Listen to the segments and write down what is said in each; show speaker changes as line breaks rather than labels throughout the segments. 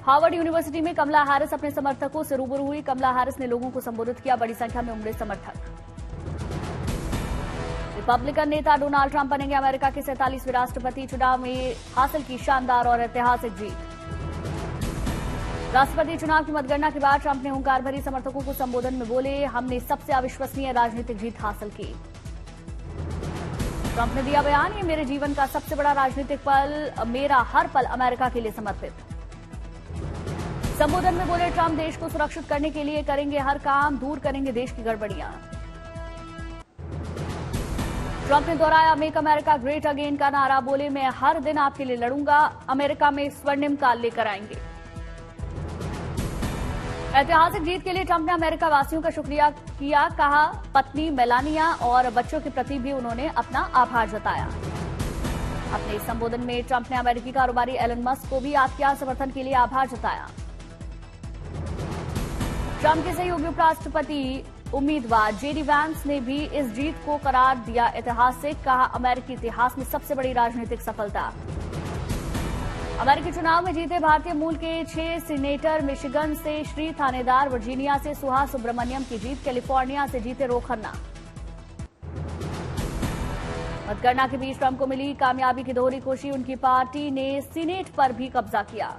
Harvard university में कमला Harris अपने समर्थकों से रूबरू हुई। कमला हैरिस ने लोगों को संबोधित किया। बड़ी संख्या में उमड़े समर्थक। रिपब्लिकन नेता डोनाल्ड ट्रंप बनेंगे अमेरिका के 47वें राष्ट्रपति। चुनाव में हासिल की शानदार और ऐतिहासिक जीत। राष्ट्रपति चुनाव की मतगणना के बाद ट्रंप ने हुंकार भरी समर्थकों को संबोधन में बोले, हमने सबसे अविश्वसनीय राजनीतिक जीत हासिल की। ट्रंप ने दिया बयान, ये मेरे जीवन का सबसे बड़ा राजनीतिक पल, मेरा हर पल अमेरिका के लिए समर्पित। संबोधन में बोले ट्रंप, देश को सुरक्षित करने के लिए करेंगे हर काम, दूर करेंगे देश की गड़बड़ियां। ट्रंप ने दोहराया, मेक अमेरिका ग्रेट अगेन का नारा। बोले, मैं हर दिन आपके लिए लड़ूंगा, अमेरिका में स्वर्णिम काल लेकर आएंगे। ऐतिहासिक जीत के लिए ट्रंप ने अमेरिका वासियों का शुक्रिया किया। कहा, पत्नी मेलानिया और बच्चों के प्रति भी उन्होंने अपना आभार जताया। अपने इस संबोधन में ट्रंप ने अमेरिकी कारोबारी एलन मस्क को भी याद किया, समर्थन के लिए आभार जताया। ट्रंप के सहयोगी उपराष्ट्रपति उम्मीदवार जेडी वैंस ने भी इस जीत को करार दिया ऐतिहासिक। कहा, अमेरिकी इतिहास में सबसे बड़ी राजनीतिक सफलता। अमेरिकी चुनाव में जीते भारतीय मूल के 6 सीनेटर, मिशिगन से श्री थानेदार, वर्जीनिया से सुहा सुब्रमण्यम की जीत, कैलिफोर्निया से जीते रो खन्ना। मतगणना के बीच ट्रंप को मिली कामयाबी की दोहरी खुशी। उनकी पार्टी ने सीनेट पर भी कब्जा किया।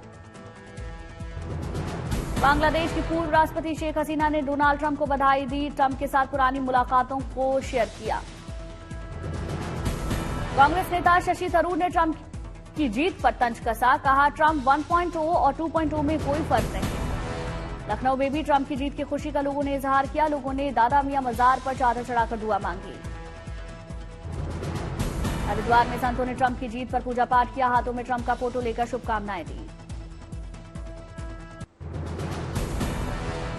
बांग्लादेश की पूर्व राष्ट्रपति शेख हसीना ने डोनाल्ड ट्रंप को बधाई दी। ट्रंप के साथ पुरानी मुलाकातों को शेयर किया। कांग्रेस नेता शशि थरूर ने ट्रंप की जीत पर तंज कसा। कहा, ट्रंप 1.0 और 2.0 में कोई फर्क नहीं। लखनऊ में भी ट्रंप की जीत की खुशी का लोगों ने इजहार किया। लोगों ने दादा मियां मजार पर चादर चढ़ाकर दुआ मांगी। हरिद्वार में संतों ने ट्रंप की जीत पर पूजा पाठ किया। हाथों में ट्रंप का फोटो लेकर शुभकामनाएं दी।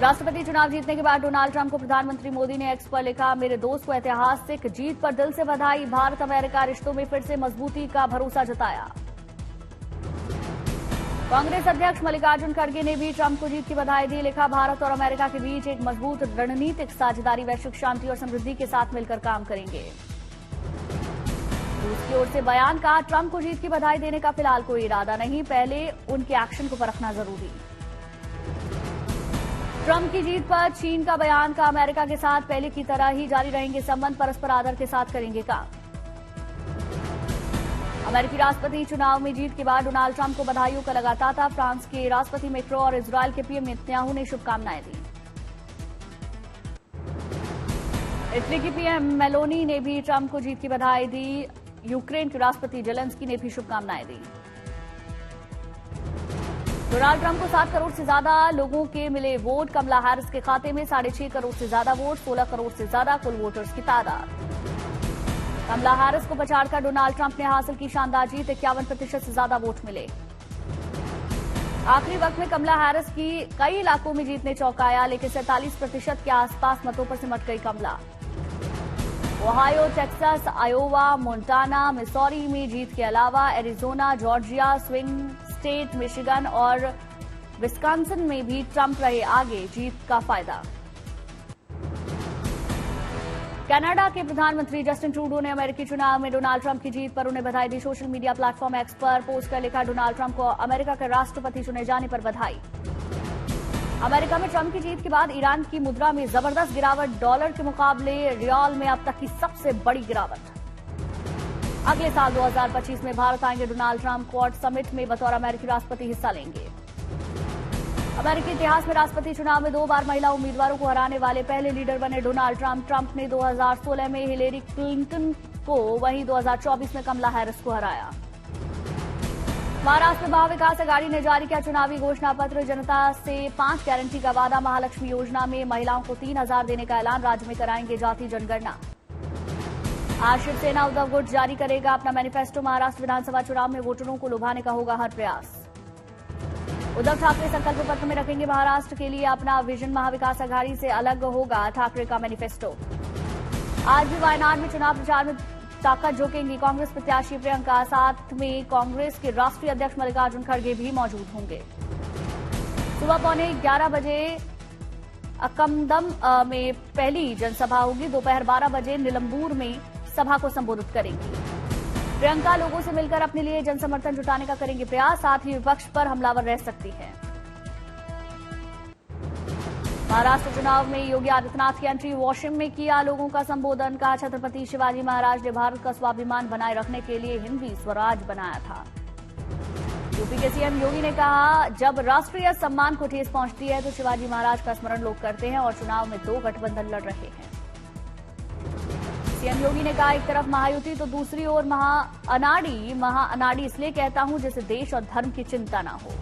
राष्ट्रपति चुनाव जीतने के बाद डोनाल्ड ट्रंप को प्रधानमंत्री मोदी ने एक्स पर लिखा, मेरे दोस्त को ऐतिहासिक जीत पर दिल से बधाई। भारत अमेरिका रिश्तों में फिर से मजबूती का भरोसा जताया। कांग्रेस अध्यक्ष मल्लिकार्जुन खड़गे ने भी ट्रंप को जीत की बधाई दी। लिखा, भारत और अमेरिका के बीच एक मजबूत रणनीतिक साझेदारी, वैश्विक शांति और समृद्धि के साथ मिलकर काम करेंगे। रूस की ओर से बयान। कहा, ट्रंप को जीत की बधाई देने का फिलहाल कोई इरादा नहीं, पहले उनके एक्शन को परखना जरूरी। ट्रंप की जीत पर चीन का बयान। का अमेरिका के साथ पहले की तरह ही जारी रहेंगे संबंध, परस्पर आदर के साथ करेंगे काम। अमेरिकी राष्ट्रपति चुनाव में जीत के बाद डोनाल्ड ट्रंप को बधाइयों का लगा तांता। फ्रांस के राष्ट्रपति मैक्रो और इजरायल के पीएम नेतन्याहू ने शुभकामनाएं दी। इटली की पीएम मेलोनी ने भी ट्रंप को जीत की बधाई दी। यूक्रेन के राष्ट्रपति जेलेंस्की ने भी शुभकामनाएं दी। डोनाल्ड ट्रंप को 7 करोड़ से ज्यादा लोगों के मिले वोट। कमला हैरिस के खाते में 6.5 करोड़ से ज्यादा वोट, 16 करोड़ से ज्यादा कुल वोटर्स की तादाद। कमला हैरिस को पछाड़कर डोनाल्ड ट्रंप ने हासिल की शानदार जीत। 51% से ज्यादा वोट मिले। आखिरी वक्त में कमला हैरिस की कई इलाकों में जीत ने चौंकाया, लेकिन 47% के आसपास मतों पर सिमट गई Kamala. Ohio, Texas, Iowa, Montana, Missouri में जीत के अलावा Arizona, Georgia, swing state, Michigan और विस्कॉन्सिन में भी ट्रंप रहे आगे। जीत का फायदा। कनाडा के प्रधानमंत्री जस्टिन ट्रूडो ने अमेरिकी चुनाव में डोनाल्ड ट्रंप की जीत पर उन्हें बधाई दी। सोशल मीडिया प्लेटफॉर्म एक्स पर पोस्ट कर लिखा, डोनाल्ड ट्रंप को अमेरिका के राष्ट्रपति चुने जाने पर बधाई। अमेरिका में ट्रंप की जीत के बाद ईरान की मुद्रा में जबरदस्त गिरावट। डॉलर के मुकाबले रियाल में अब तक की सबसे बड़ी गिरावट। अगले साल 2025 में भारत आएंगे डोनाल्ड ट्रंप। क्वाड समिट में बतौर अमेरिकी राष्ट्रपति हिस्सा लेंगे। अमेरिकी इतिहास में राष्ट्रपति चुनाव में 2 बार महिला उम्मीदवारों को हराने वाले पहले लीडर बने डोनाल्ड ट्रंप। ट्रंप ने 2016 में हिलेरी क्लिंटन को, वहीं 2024 में कमला हैरिस को हराया। महाराष्ट्र में महाविकास अघाड़ी ने जारी किया चुनावी घोषणा पत्र। जनता से 5 गारंटी का वादा। महालक्ष्मी योजना में महिलाओं को 3,000 देने का ऐलान। राज्य में कराएंगे जाति जनगणना। आज शिवसेना उद्धव गुट जारी करेगा अपना मैनिफेस्टो। महाराष्ट्र विधानसभा चुनाव में वोटरों को लुभाने का होगा हर प्रयास। उद्धव ठाकरे संकल्प पत्र में रखेंगे महाराष्ट्र के लिए अपना विजन। महाविकास अघाड़ी से अलग होगा ठाकरे का मैनिफेस्टो। आज भी वायनाड में चुनाव प्रचार में ताकत झोंकेंगी कांग्रेस प्रत्याशी प्रियंका। साथ में कांग्रेस के राष्ट्रीय अध्यक्ष मल्लिकार्जुन खड़गे भी मौजूद होंगे। सुबह 11:15 बजे अकमदम में पहली जनसभा होगी। दोपहर 12 बजे निलंबूर में सभा को संबोधित करेंगी। प्रियंका लोगों से मिलकर अपने लिए जनसमर्थन जुटाने का करेंगे प्रयास। साथ ही विपक्ष पर हमलावर रह सकती है। महाराष्ट्र चुनाव में योगी आदित्यनाथ की एंट्री, वॉशिंग में किया लोगों का संबोधन। कहा, छत्रपति शिवाजी महाराज ने भारत का स्वाभिमान बनाए रखने के लिए हिंदवी स्वराज बनाया था। यूपी के सीएम योगी ने कहा, जब राष्ट्रीय सम्मान को ठेस पहुंचती है तो शिवाजी महाराज का स्मरण लोग करते हैं और चुनाव में 2 गठबंधन लड़ रहे हैं। सीएम योगी ने कहा, एक तरफ महायुति तो दूसरी ओर महाअनाड़ी इसलिए कहता हूं जिसे देश और धर्म की चिंता न हो।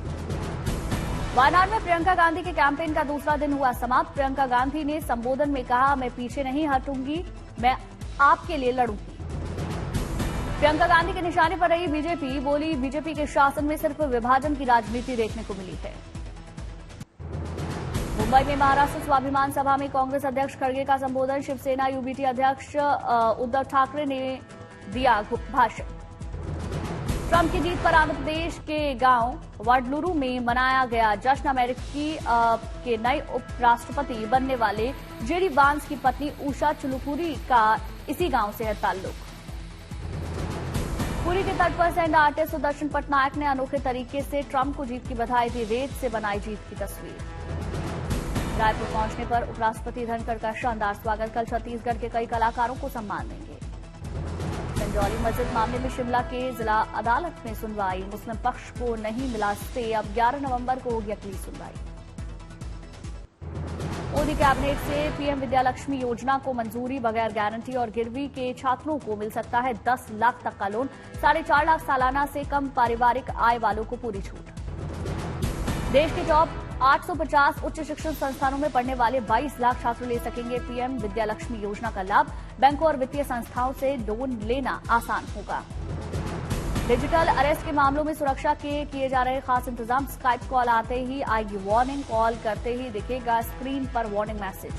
वायनाड में प्रियंका गांधी के कैंपेन का दूसरा दिन हुआ समाप्त। प्रियंका गांधी ने संबोधन में कहा, मैं पीछे नहीं हटूंगी, मैं आपके लिए लड़ूंगी। प्रियंका गांधी के निशाने पर रही बीजेपी, बोली बीजेपी के शासन में सिर्फ विभाजन की राजनीति देखने को मिली है। मुंबई में महाराष्ट्र स्वाभिमान सभा में कांग्रेस अध्यक्ष खड़गे का संबोधन। शिवसेना यूबीटी अध्यक्ष उद्धव ठाकरे ने दिया भाषण। ट्रंप की जीत पर आंध्र प्रदेश के गांव वडलूरू में मनाया गया जश्न। अमेरिकी के नए उपराष्ट्रपति बनने वाले जेडी वांस की पत्नी उषा चुलुकुरी का इसी गांव से है ताल्लुक। पुरी के तट पर सैंड आर्टिस्ट सुदर्शन पटनायक ने अनोखे तरीके से ट्रंप को जीत की बधाई दी। रेत से बनाई जीत की तस्वीर। रायपुर पहुंचने पर उपराष्ट्रपति धनखड़ का शानदार स्वागत। कल छत्तीसगढ़ के कई कलाकारों को सम्मान देंगे। संजौली मस्जिद मामले में शिमला के जिला अदालत में सुनवाई। मुस्लिम पक्ष को नहीं मिला स्टे, अब 11 नवंबर को होगी अगली सुनवाई। मोदी कैबिनेट से पीएम विद्यालक्ष्मी योजना को मंजूरी। बगैर गारंटी और गिरवी के छात्रों को मिल सकता है 10 लाख तक का लोन। 4.5 लाख सालाना से कम पारिवारिक आय वालों को पूरी छूट। देश के टॉप 850 उच्च शिक्षण संस्थानों में पढ़ने वाले 22 लाख छात्र ले सकेंगे पीएम विद्यालक्ष्मी योजना का लाभ। बैंकों और वित्तीय संस्थाओं से लोन लेना आसान होगा। डिजिटल अरेस्ट के मामलों में सुरक्षा के किए जा रहे खास इंतजाम। स्काइप कॉल आते ही आएगी वार्निंग, कॉल करते ही दिखेगा स्क्रीन पर वार्निंग मैसेज।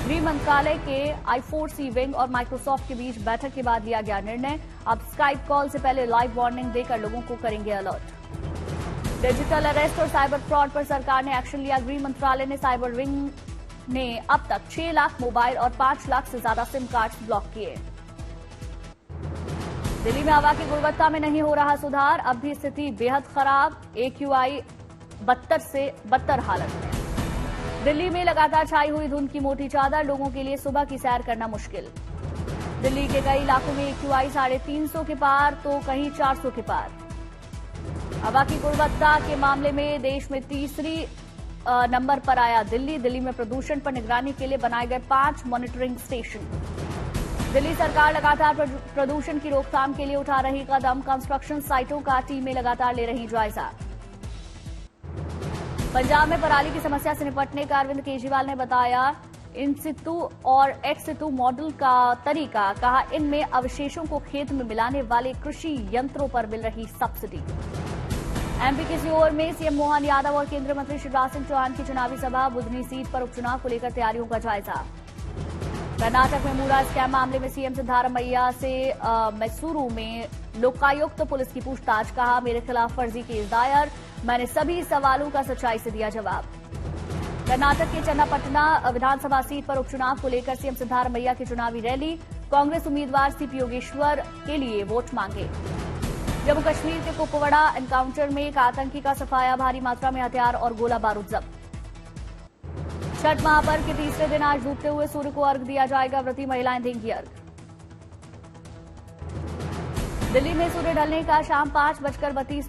गृह मंत्रालय के I4C विंग और माइक्रोसॉफ्ट के बीच बैठक के बाद लिया गया निर्णय। अब स्काइप कॉल से पहले लाइव वार्निंग देकर लोगों को करेंगे अलर्ट। डिजिटल अरेस्ट और साइबर फ्रॉड पर सरकार ने एक्शन लिया। गृह मंत्रालय ने साइबर विंग ने अब तक 6 लाख मोबाइल और 5 लाख से ज्यादा सिम कार्ड ब्लॉक किए। दिल्ली में हवा की गुणवत्ता में नहीं हो रहा सुधार, अब भी स्थिति बेहद खराब। AQI 72 से बदतर हालत में। दिल्ली में लगातार छाई हुई धुंध की मोटी चादर, लोगों के लिए सुबह की सैर करना मुश्किल। दिल्ली के कई इलाकों में AQI 350 के पार तो कहीं 400 के पार। हवा की गुणवत्ता के मामले में देश में तीसरी नंबर पर आया दिल्ली। दिल्ली में प्रदूषण पर निगरानी के लिए बनाए गए 5 मॉनिटरिंग स्टेशन। दिल्ली सरकार लगातार प्रदूषण की रोकथाम के लिए उठा रही कदम। कंस्ट्रक्शन साइटों का टीमें लगातार ले रही जायजा। पंजाब में पराली की समस्या से निपटने का अरविंद केजरीवाल ने बताया इन सितु और एक्स सितु मॉडल का तरीका। कहा, इनमें अवशेषों को खेत में मिलाने वाले कृषि यंत्रों पर मिल रही सब्सिडी। एमपी की सीहोर में सीएम मोहन यादव और केंद्रीय मंत्री शिवराज सिंह चौहान की चुनावी सभा। बुधनी सीट पर उपचुनाव को लेकर तैयारियों का जायजा। कर्नाटक में मूड़ा स्कैम मामले में सीएम सिद्धारमैया से मैसूरू में लोकायुक्त पुलिस की पूछताछ। कहा, मेरे खिलाफ फर्जी केस दायर, मैंने सभी सवालों का सच्चाई से दिया जवाब। कर्नाटक के चन्नापटना विधानसभा सीट पर उपचुनाव को लेकर सीएम सिद्धारमैया की चुनावी रैली। कांग्रेस उम्मीदवार सीपी योगेश्वर के लिए वोट मांगे। जम्मू कश्मीर के कुपवाड़ा एनकाउंटर में एक आतंकी का सफाया। भारी मात्रा में हथियार और गोला बारूद जब्त। छठ महापर्व के तीसरे दिन आज डूबते हुए सूर्य को अर्घ्य दिया जाएगा। व्रती महिलाएं देंगी अर्घ्य। दिल्ली में सूर्य ढलने का शाम 5:32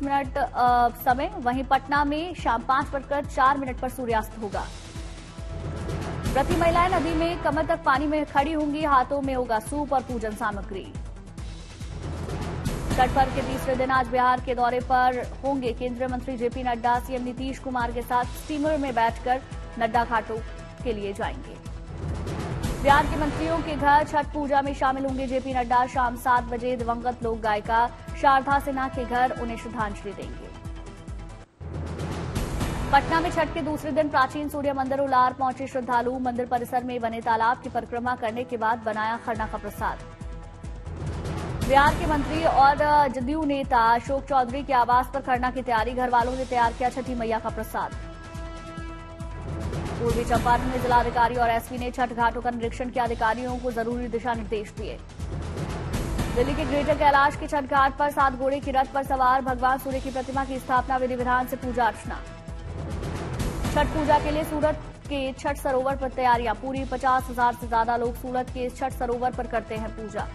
समय। वहीं पटना में शाम 5:04 पर सूर्यास्त होगा। व्रती महिलाएं नदी में कमर तक पानी में खड़ी होंगी। हाथों में होगा सूप और पूजन सामग्री। छठ पर्व के तीसरे दिन आज बिहार के दौरे पर होंगे केंद्रीय मंत्री जेपी नड्डा। सीएम नीतीश कुमार के साथ स्टीमर में बैठकर नड्डा घाटों के लिए जाएंगे। बिहार के मंत्रियों के घर छठ पूजा में शामिल होंगे जेपी नड्डा। शाम 7 बजे दिवंगत लोक गायिका शारदा सिन्हा के घर उन्हें श्रद्धांजलि देंगे। पटना में छठ के दूसरे दिन प्राचीन सूर्य मंदिर उलार पहुंचे श्रद्धालु। मंदिर परिसर में बने तालाब की परिक्रमा करने के बाद बनाया खरना का प्रसाद। बिहार के मंत्री और जदयू नेता अशोक चौधरी के आवास पर खरना की तैयारी। घर वालों ने तैयार किया छठी मैया का प्रसाद। पूर्वी चंपारण में जिलाधिकारी और एसपी ने छठ घाटों का निरीक्षण किया। अधिकारियों को जरूरी दिशा निर्देश दिए। दिल्ली के ग्रेटर कैलाश के छठ घाट पर 7 घोड़े की रथ पर सवार भगवान सूर्य की प्रतिमा की स्थापना। विधि विधान से पूजा अर्चना। छठ पूजा के लिए के छठ सरोवर पर तैयारियां पूरी। 50,000 से ज्यादा लोग सूरत के इस छठ सरोवर पर करते हैं पूजा।